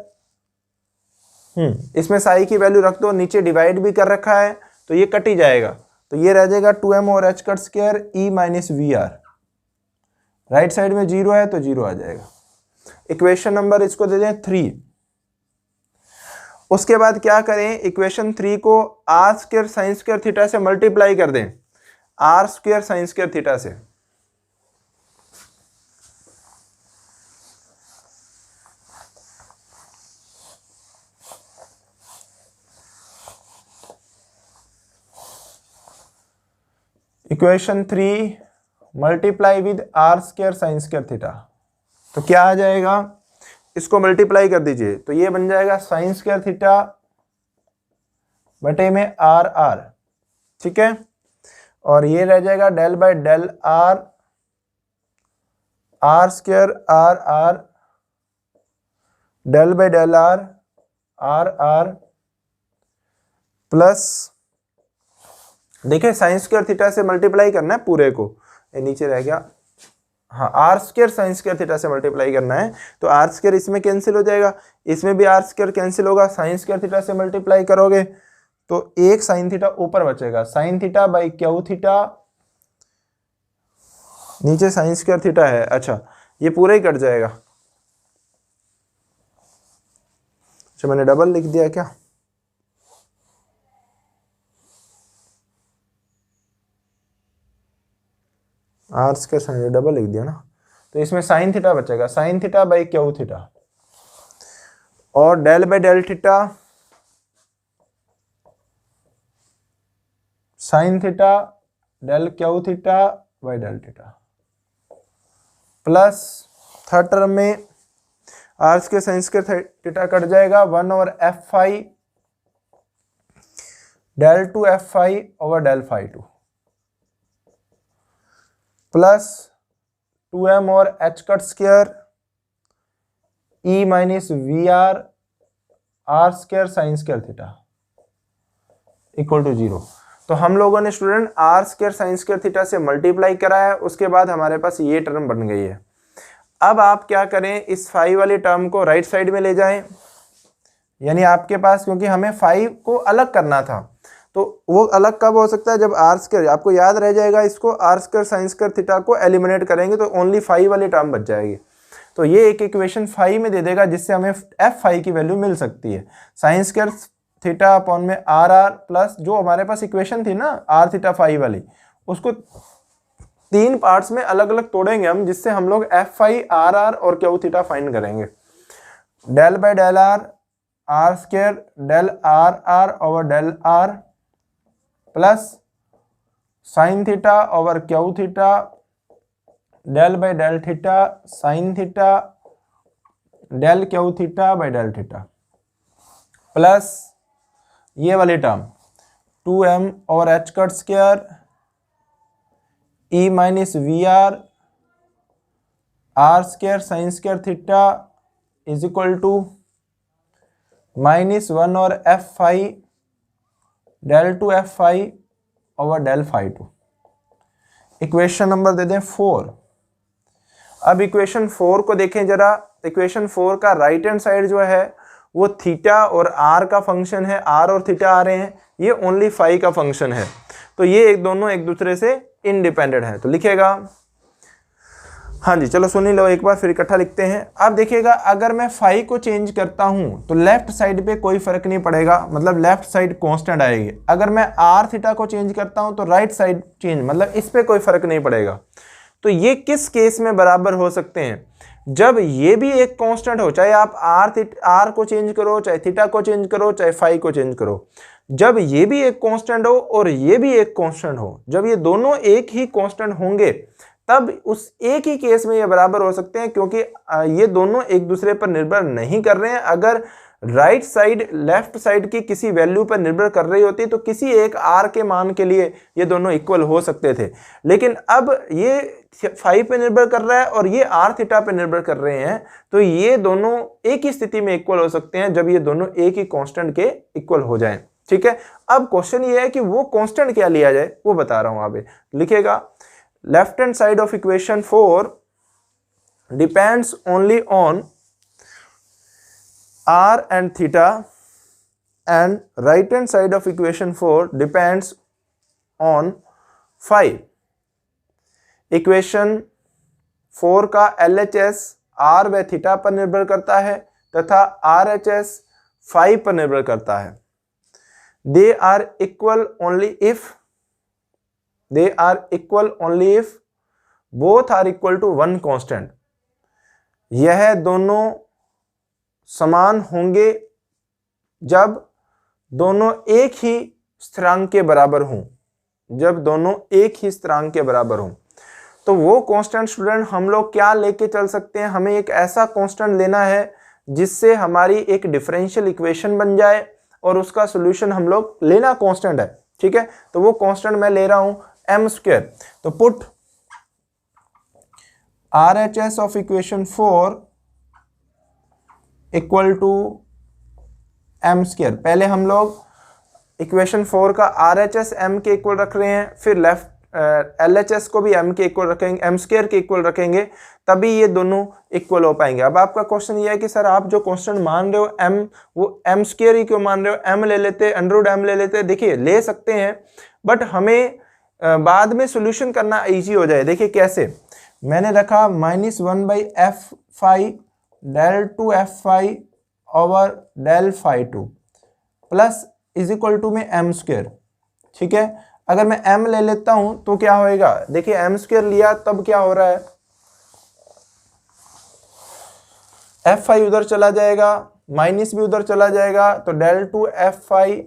इसमें साई की वैल्यू रख दो, नीचे डिवाइड भी कर रखा है तो ये कट ही जाएगा, तो ये रह जाएगा 2m over H cut square E minus V R, right side में 0 है तो 0 आ जाएगा। इक्वेशन नंबर इसको दे दें 3। उसके बाद क्या करें, इक्वेशन 3 को r square sine square theta से मल्टीप्लाई कर दें, r square sine square theta से। Equation 3 multiply with r square sine square theta, तो क्या आ जाएगा, इसको मल्टीप्लाई कर दीजिए तो ये बन जाएगा साइन स्क्वायर थीटा बटे में आर आर, ठीक है। और ये रह जाएगा del by del R, are square R R, del by del R, R R, plus देखिए साइन स्क्वायर थीटा से मल्टीप्लाई करना है पूरे को, ये नीचे रह गया, हाँ R square sine square theta से मल्टीप्लाई करना है, तो आर स्क्वायर इसमें कैंसिल हो जाएगा, इसमें भी आर स्क्वायर कैंसिल होगा, साइन स्क्वायर थीटा से मल्टीप्लाई करोगे तो एक साइन थीटा ऊपर बचेगा, sine theta by q theta, नीचे साइन स्क्वायर थीटा है, अच्छा ये पूरा ही कट जाएगा। अच्छा मैंने डबल लिख दिया क्या, आर स्क्वायर साइन डबल लिख दिया ना, तो इसमें साइन थीटा बचेगा, sine theta by q theta, और del by del theta, sine theta del Q theta by del theta, plus third term में r square sine square theta cut जाएगा, 1 over f phi del two F phi over del phi two, plus 2m और h cut square e minus V are are square sine square theta equal to 0। तो हम लोगों ने student R square sine square theta से multiply करा है, उसके बाद हमारे पास ये टर्म बन गई है। अब आप क्या करें, इस 5 वाली टर्म को राइट साइड में ले जाएं, यानी आपके पास, क्योंकि हमें 5 को अलग करना था, तो वो अलग कब हो सकता है, जब आर स्क्वायर, आपको याद रह जाएगा इसको, R square sine square theta को एलिमिनेट करेंगे तो ओनली 5 वाली टर्म बच जाएगी। तो ये एक इक्वेशन 5 में दे देगा, जिससे हमें f5 की वैल्यू मिल सकती है, साइन स्क्वायर थीटा अपॉन में आर आर, प्लस जो हमारे पास इक्वेशन थी ना आर थीटा 5 वाली, उसको 3 पार्ट्स में अलग अलग तोड़ेंगे हम, जिससे हम लोग f5 आर आर और क्यू थीटा फाइंड करेंगे। Del by del R, are square del R R over del R, plus sine theta over Q theta del by del theta sine theta del Q theta by del theta, plus ये वाली term 2m और h cut square e minus V are are square sine square theta is equal to -1 और F phi del two F phi over del phi two. Equation number दे दें 4। अब equation 4 को देखें जरा, इक्वेशन 4 का right hand side जो है वो थीटा और आर का फंक्शन है, आर और थीटा आ रहे हैं, ये ओनली फाई का फंक्शन है, तो ये दोनों एक दूसरे से इंडिपेंडेंट है, तो लिखेगा, हाँ जी चलो सुन ही लो एक बार फिर इकट्ठा लिखते हैं। अब देखिएगा अगर मैं फाई को चेंज करता हूं तो लेफ्ट साइड पे कोई फर्क नहीं पड़ेगा, मतलब लेफ्ट साइड कांस्टेंट आएगी। अगर मैं आर थीटा को चेंज करता हूं तो राइट साइड चेंज, मतलब इस पे कोई फर्क नहीं पड़ेगा। तो ये किस केस में बराबर हो सकते हैं, जब ये भी एक कांस्टेंट हो, चाहे आप आर को चेंज करो, चाहे थीटा को चेंज करो, चाहे फाई को चेंज करो, जब ये भी एक कांस्टेंट हो और ये भी एक कांस्टेंट हो, जब ये दोनों एक ही कांस्टेंट होंगे तब उस एक ही केस में ये बराबर हो सकते हैं, क्योंकि ये दोनों एक दूसरे पर निर्भर नहीं कर रहे हैं। अगर राइट साइड लेफ्ट साइड की किसी वैल्यू पर निर्भर कर रही होती तो किसी एक आर के मान के लिए ये दोनों इक्वल हो सकते थे, लेकिन अब ये 5 पे निर्भर कर रहा है और ये आर थीटा पे निर्भर कर रहे हैं, तो ये दोनों एक ही स्थिति में इक्वल हो सकते हैं जब ये दोनों एक ही कांस्टेंट के इक्वल हो जाएं। ठीक है, अब क्वेश्चन ये है कि वो कांस्टेंट क्या लिया जाए, वो बता रहा हूं। आप लिखेगा left hand side of equation 4 depends only on r and theta, and right hand side of equation 4 depends on phi। Equation 4 का LHS r व थीटा पर निर्भर करता है तथा RHS फाई पर निर्भर करता है। They are equal only if both are equal to one constant. यह दोनों समान होंगे जब दोनों एक ही स्थिरांक के बराबर हों। जब दोनों एक ही स्थिरांक के बराबर हों तो वो कांस्टेंट स्टूडेंट हम लोग क्या लेके चल सकते हैं, हमें एक ऐसा कांस्टेंट लेना है जिससे हमारी एक डिफरेंशियल इक्वेशन बन जाए और उसका सॉल्यूशन हम लोग लेना कांस्टेंट है। ठीक है, तो वो कांस्टेंट मैं ले रहा हूं m²। तो put RHS of equation 4 equal to m²। पहले हम लोग इक्वेशन 4 का RHS m के इक्वल रख रहे हैं, फिर लेफ्ट LHS को भी m के इक्वल रखेंगे, m² के इक्वल रखेंगे, तभी ये दोनों इक्वल हो पाएंगे। अब आपका क्वेश्चन ये है कि सर आप जो कांस्टेंट मान रहे हो m, वो m² ही क्यों मान रहे हो, m ले लेते, √m ले लेते। देखिए ले सकते हैं, बट हमें बाद में सॉल्यूशन करना इजी हो जाए। देखिए कैसे, मैंने रखा -1/f∅ del2f∅ over del∅2 plus is equal to में m²। ठीक है, अगर मैं m ले लेता हूं तो क्या होएगा, देखिए m² लिया तब क्या हो रहा है, f∅ उधर चला जाएगा, माइनस भी उधर चला जाएगा, तो del2f∅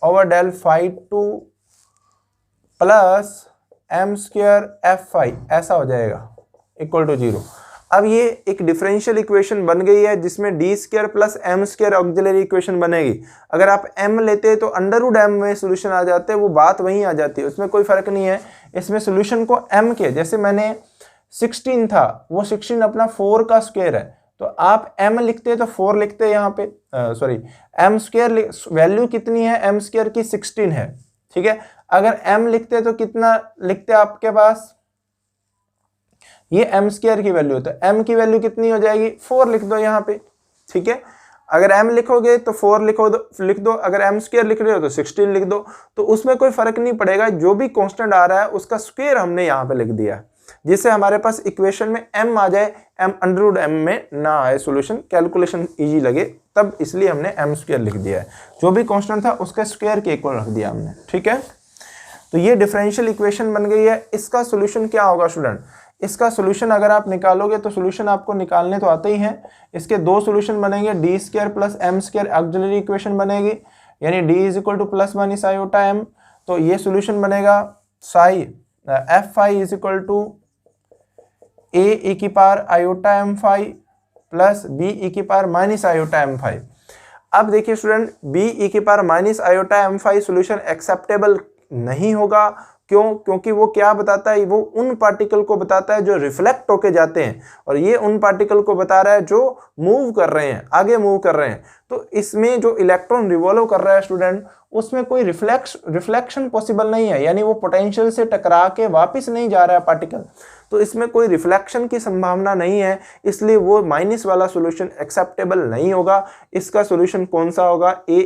over del∅2 plus m²f∅ ऐसा हो जाएगा इक्वल टू 0। अब ये एक डिफरेंशियल इक्वेशन बन गई है जिसमें d² plus m² auxiliary equation बनेगी। अगर आप m लेते तो √m में सॉल्यूशन आ जाते, वो बात वहीं आ जाती है, उसमें कोई फर्क नहीं है। इसमें सॉल्यूशन को m के, जैसे मैंने 16 था, वो 16 अपना 4 का स्क्वायर है, तो आप m लिखते तो 4 लिखते, यहाँ पे सॉरी m² वैल्यू कितनी है m² की 16 है। ठीक है, अगर m लिखते तो कितना लिखते आपके पास, ये m² की वैल्यू, तो m की वैल्यू कितनी हो जाएगी, 4 लिख दो यहाँ पे। ठीक है, अगर m लिखोगे तो 4 लिख दो, अगर m² लिख रहे हो तो 16 लिख दो, तो उसमें कोई फर्क नहीं पड़ेगा, जो भी कांस्टेंट आ रहा है उसका स्क्वायर हमने यहाँ पे लिख दिया, जिससे हमारे पास इक्वेशन में m आ जाए, m में ना आए, सॉल्यूशन कैलकुलेशन इजी लगे, तब इसलिए हमने m² लिख दिया है। जो भी कांस्टेंट था उसका स्क्वायर के इक्वल रख दिया हमने। ठीक है, तो ये डिफरेंशियल इक्वेशन बन गई है। इसका सॉल्यूशन क्या होगा स्टूडेंट, इसका सॉल्यूशन अगर आप निकालोगे तो सॉल्यूशन आपको निकालने तो आते ही हैं। इसके दो सॉल्यूशन बनेंगे, d² plus m² auxiliary equation बनेगी, यानी d is equal to +1 iota m। तो ये सॉल्यूशन बनेगा f∅ is equal to a e⁻iota m∅ plus b e⁻iota m∅। अब देखिए स्टूडेंट, b e⁻iota m∅ solution acceptable नहीं होगा। क्यों? क्योंकि वो क्या बताता है, वो उन पार्टिकल को बताता है जो रिफ्लेक्ट होके जाते हैं, और ये उन पार्टिकल को बता रहा है जो मूव कर रहे हैं, आगे मूव कर रहे हैं। तो इसमें जो इलेक्ट्रॉन रिवॉल्व कर रहा है स्टूडेंट, उसमें कोई रिफ्लेक्शन पॉसिबल नहीं है, यानी वो पोटेंशियल से टकरा के वापस नहीं जा रहा है पार्टिकल, तो इसमें कोई रिफ्लेक्शन की संभावना नहीं है, इसलिए वो माइनस वाला सॉल्यूशन एक्सेप्टेबल नहीं होगा। इसका सॉल्यूशन कौन सा होगा, a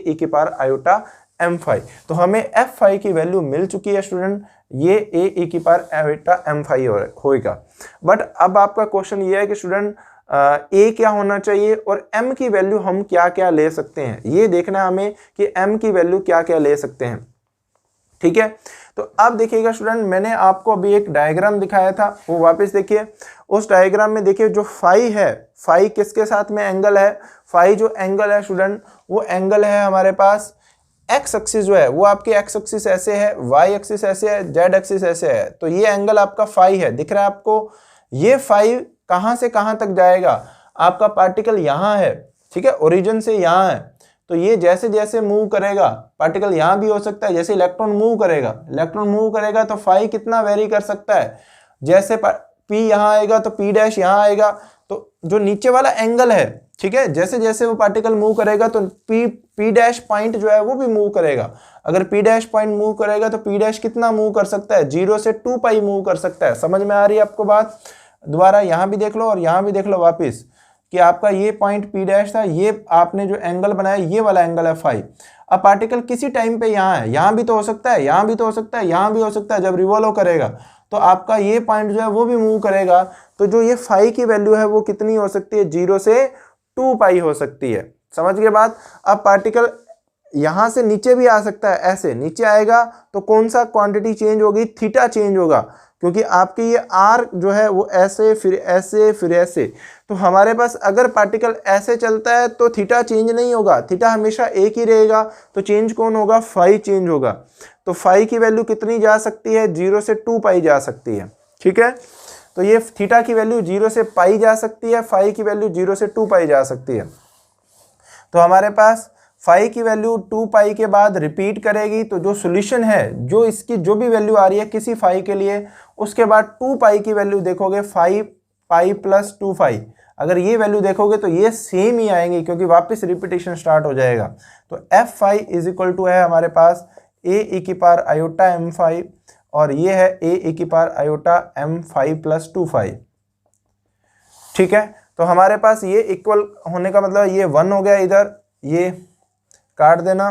e⁻m∅। तो हमें f∅ की वैल्यू मिल चुकी है स्टूडेंट, ये a e⁻iota m∅ होएगा। बट अब आपका क्वेश्चन ये है कि स्टूडेंट a क्या होना चाहिए और m की वैल्यू हम क्या क्या ले सकते हैं, ये देखना हमें कि m की वैल्यू क्या क्या ले सकते हैं। ठीक है, तो अब देखिएगा स्टूडेंट, मैंने आपको अभी एक डायग्राम दिखाया था, वो वापस देखिए। उस डायग्राम में देखिए जो फाई है, फाई किसके साथ में एंगल है, फाई जो एंगल है स्टूडेंट, वो एंगल है हमारे पास एक्स एक्सिस जो है वो आपकी एक्स एक्सिस ऐसे है, वाई एक्सिस ऐसे है, जेड एक्सिस ऐसे है, तो ये एंगल आपका फाई है, दिख रहा है आपको। ये फाई कहां से कहां तक जाएगा, आपका पार्टिकल यहाँ है, ठीक है, ओरिजिन से यहाँ है, तो ये जैसे जैसे मूव करेगा, पार्टिकल यहाँ भी हो सकता है, जैसे इलेक्ट्रॉन मूव करेगा तो फाई कितना वेरी कर सकता है, जैसे पी यहाँ आएगा तो पी डैश यहाँ आएगा, तो जो नीचे वाला एंगल है, ठीक है, जैसे जैसे वो पार्टिकल मूव करेगा तो पी डैश पॉइंट जो है वो भी मूव करेगा। अगर पी डैश पॉइंट मूव करेगा तो पी डैश कितना मूव कर सकता है, 0 से 2 पाई मूव कर सकता है। समझ में आ रही है आपको बात? दोबारा यहाँ भी देख लो और यहाँ भी देख लो वापिस, कि आपका ये पॉइंट पी डैश था, ये आपने जो एंगल बनाया ये वाला एंगल है फाई। अब पार्टिकल किसी टाइम पे यहाँ है, यहाँ भी तो हो सकता है, यहाँ भी तो हो सकता है, यहाँ भी हो सकता है, जब रिवॉल्व करेगा तो आपका ये पॉइंट जो है वो भी मूव करेगा, तो जो ये फाई की वैल्यू है वो कितनी हो सकती है, 0 से 2 पाई हो सकती है। समझ के बाद अब पार्टिकल यहाँ से नीचे भी आ सकता है, ऐसे नीचे आएगा तो कौन सा क्वांटिटी चेंज होगी, थीटा चेंज होगा, क्योंकि आपके ये आर जो है वो ऐसे फिर ऐसे फिर ऐसे। तो हमारे पास अगर पार्टिकल ऐसे चलता है तो थीटा चेंज नहीं होगा, थीटा हमेशा एक ही रहेगा। तो चेंज कौन होगा, फाई चेंज होगा। तो फाई की वैल्यू कितनी जा सकती है, 0 से 2 पाई जा सकती है। ठीक है, तो ये थीटा की वैल्यू 0 से पाई जा सकती है, फाई की वैल्यू 0 से 2 पाई जा सकती है। तो हमारे पास फाई की वैल्यू 2 पाई के बाद रिपीट करेगी, तो जो सॉल्यूशन है, जो इसकी जो भी वैल्यू आ रही है किसी फाई के लिए, उसके बाद 2 पाई की वैल्यू देखोगे, 5 पाई प्लस 2 पाई, अगर ये वैल्यू देखोगे तो ये सेम ही आएंगी, क्योंकि वापस रिपीटेशन स्टार्ट हो जाएगा। तो F phi is equal to है हमारे पास ए ई की पावर आयोटा एम फाई, और ये है ए ई की power iota M phi plus 2 phi. ठीक है, तो हमारे पास ये इक्वल होने का मतलब ये 1 हो गया, इधर ये काट देना,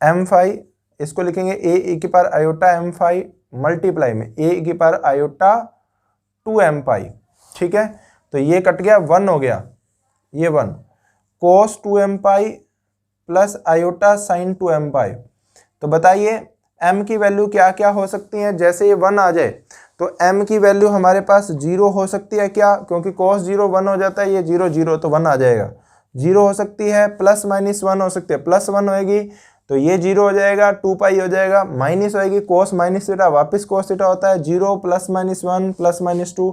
एम फाई इसको लिखेंगे ए ई की power iota M phi multiply में ए ई की पावर आयोटा 2 एम पाई। ठीक है, तो ये कट गया, 1 हो गया, ये 1 cos 2 m pi plus iota sine 2 m pi. तो बताइए m की वैल्यू क्या क्या हो सकती है, जैसे ये 1 आ जाए तो m की वैल्यू हमारे पास 0 हो सकती है क्या, क्योंकि cos 0 1 हो जाता है, ये 0 0 तो 1 आ जाएगा। 0 हो सकती है, प्लस माइनस 1 हो सकती है, प्लस 1 होएगी तो ये 0 हो जाएगा, 2 पाई हो जाएगा, माइनस होएगी cos माइनस थीटा, वापस cos थीटा होता है, 0 प्लस माइनस 1 प्लस माइनस 2,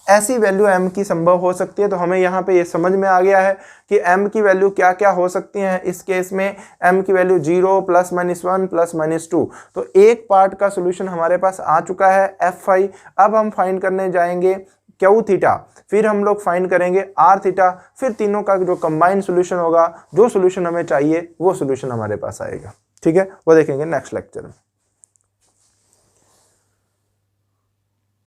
ऐसी वैल्यू m की संभव हो सकती है। तो हमें यहाँ पे ये समझ में आ गया है कि m की वैल्यू क्या क्या हो सकती हैं। इस केस में m की value 0 plus minus 1 plus minus 2। तो एक पार्ट का सोल्यूशन हमारे पास आ चुका है एफ फाई। अब हम फाइंड करने जाएंगे क्यू थीटा, फिर हम लोग फाइंड करेंगे आर थीटा, फिर तीनों का जो कंबाइंड सोल्यूशन होगा, जो सोल्यूशन हमें चाहिए वो सोल्यूशन हमारे पास आएगा। ठीक है, वो देखेंगे नेक्स्ट लेक्चर में।